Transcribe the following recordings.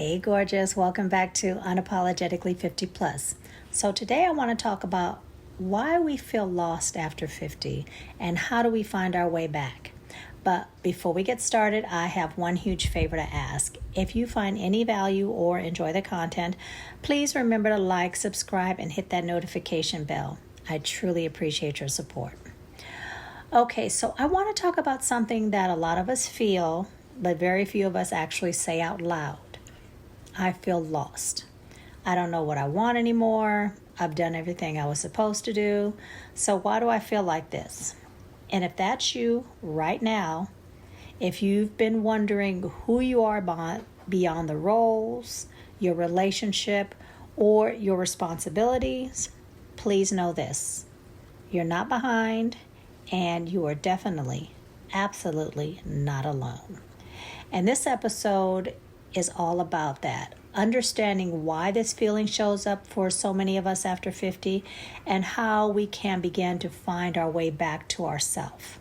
Hey, gorgeous. Welcome back to Unapologetically 50 Plus. So, today I want to talk about why we feel lost after 50 and how do we find our way back. But before we get started, I have one huge favor to ask. If you find any value or enjoy the content, please remember to like, subscribe, and hit that notification bell. I truly appreciate your support. Okay, so I want to talk about something that a lot of us feel, but very few of us actually say out loud. I feel lost. I don't know what I want anymore. I've done everything I was supposed to do. So why do I feel like this? And if that's you right now, if you've been wondering who you are beyond the roles, your relationship, or your responsibilities, please know this. You're not behind, and you are definitely, absolutely not alone. And this episode is all about that. Understanding why this feeling shows up for so many of us after 50 and how we can begin to find our way back to ourselves.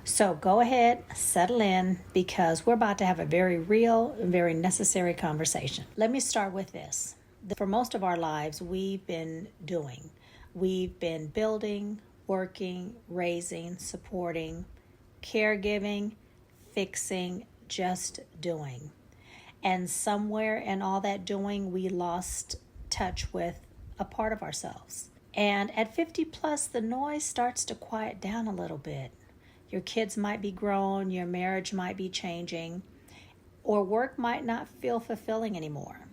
So go ahead, settle in, because we're about to have a very real and very necessary conversation. Let me start with this. For most of our lives, we've been building, working, raising, supporting, caregiving, fixing, just doing. And somewhere in all that doing, we lost touch with a part of ourselves. And at 50 plus, the noise starts to quiet down a little bit. Your kids might be grown, your marriage might be changing, or work might not feel fulfilling anymore.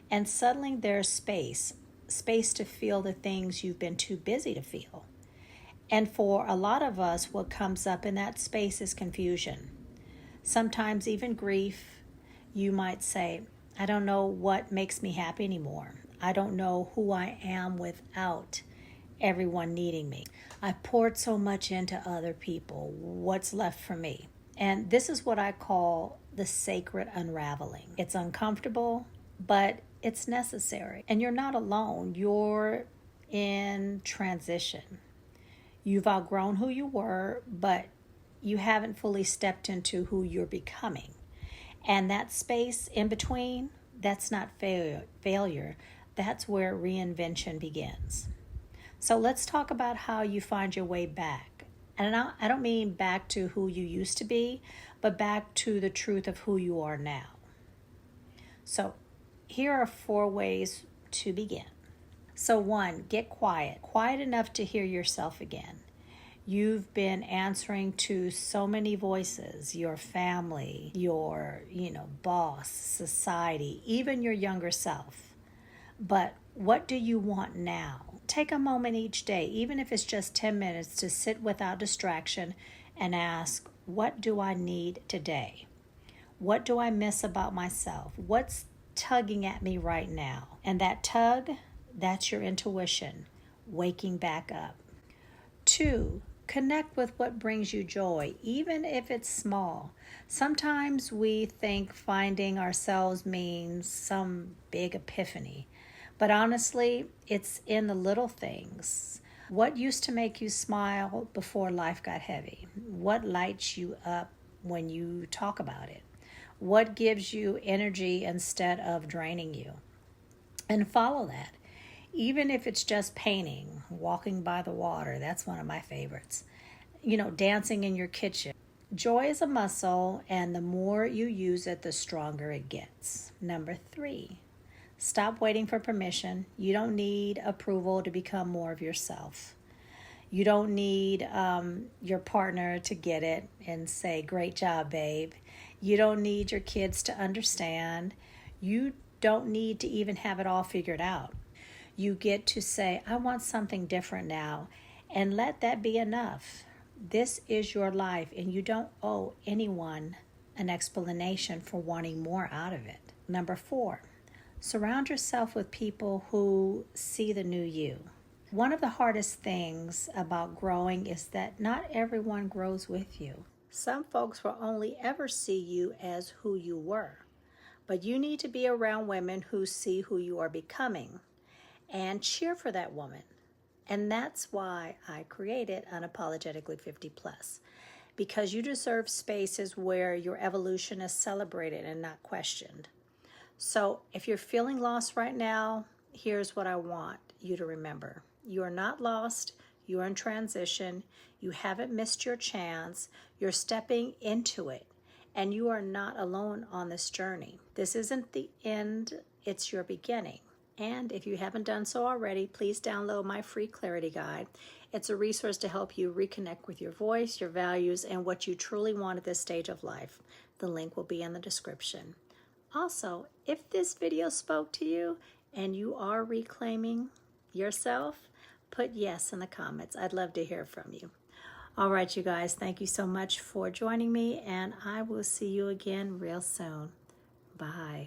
And suddenly there's space to feel the things you've been too busy to feel. And for a lot of us, what comes up in that space is confusion. Sometimes even grief. You might say, I don't know what makes me happy anymore. I don't know who I am without everyone needing me. I poured so much into other people. What's left for me? And this is what I call the sacred unraveling. It's uncomfortable, but it's necessary. And you're not alone. You're in transition. You've outgrown who you were, but you haven't fully stepped into who you're becoming. And that space in between, that's not failure. That's where reinvention begins. So let's talk about how you find your way back. And I don't mean back to who you used to be, but back to the truth of who you are now. So here are 4 ways to begin. So 1, get quiet enough to hear yourself again. You've been answering to so many voices, your family, your, boss, society, even your younger self. But what do you want now? Take a moment each day, even if it's just 10 minutes, to sit without distraction and ask, what do I need today? What do I miss about myself? What's tugging at me right now? And that tug, that's your intuition, waking back up. 2, connect with what brings you joy, even if it's small. Sometimes we think finding ourselves means some big epiphany, but honestly, it's in the little things. What used to make you smile before life got heavy? What lights you up when you talk about it? What gives you energy instead of draining you? And follow that. Even if it's just painting, walking by the water, that's one of my favorites. Dancing in your kitchen. Joy is a muscle, and the more you use it, the stronger it gets. Number 3, stop waiting for permission. You don't need approval to become more of yourself. You don't need your partner to get it and say, great job, babe. You don't need your kids to understand. You don't need to even have it all figured out. You get to say, I want something different now, and let that be enough. This is your life, and you don't owe anyone an explanation for wanting more out of it. Number 4, surround yourself with people who see the new you. One of the hardest things about growing is that not everyone grows with you. Some folks will only ever see you as who you were, but you need to be around women who see who you are becoming and cheer for that woman. And that's why I created Unapologetically 50 Plus, because you deserve spaces where your evolution is celebrated and not questioned. So if you're feeling lost right now, here's what I want you to remember. You are not lost. You are in transition. You haven't missed your chance. You're stepping into it. And you are not alone on this journey. This isn't the end, it's your beginning. And if you haven't done so already, please download my free clarity guide. It's a resource to help you reconnect with your voice, your values, and what you truly want at this stage of life. The link will be in the description. Also, if this video spoke to you and you are reclaiming yourself, put yes in the comments. I'd love to hear from you. All right, you guys, thank you so much for joining me, and I will see you again real soon. Bye.